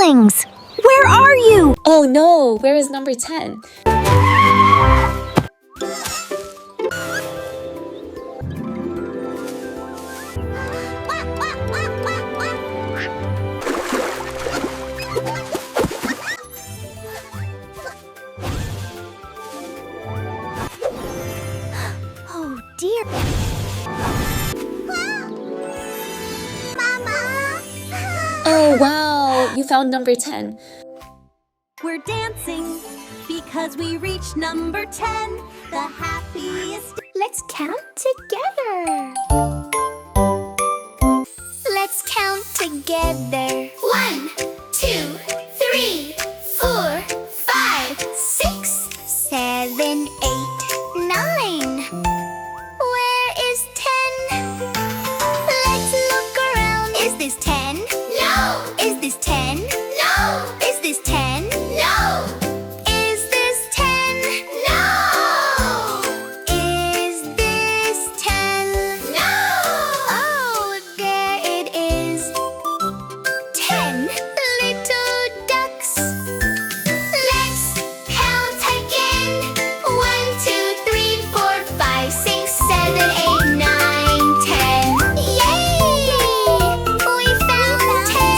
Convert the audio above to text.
Ducklings! Where are you? Oh no, where is number 10? Oh dear. Mama! Oh wow, you found number 10. We're dancing because we reached number 10, the happiest. Let's count together. Let's count together. 1, 2, 3, 4, 5, 6, 7, 8, 9. Where is 10? Let's look around. Is this 10? No. Is this 10? No. Is this 10? No. Is this 10? No. Is this 10? No. Oh, there it is. 10 little ducks. Let's count again. 1, 2, 3, 4, 5, 6, 7, 8, 9, 10. Yay! We found 10.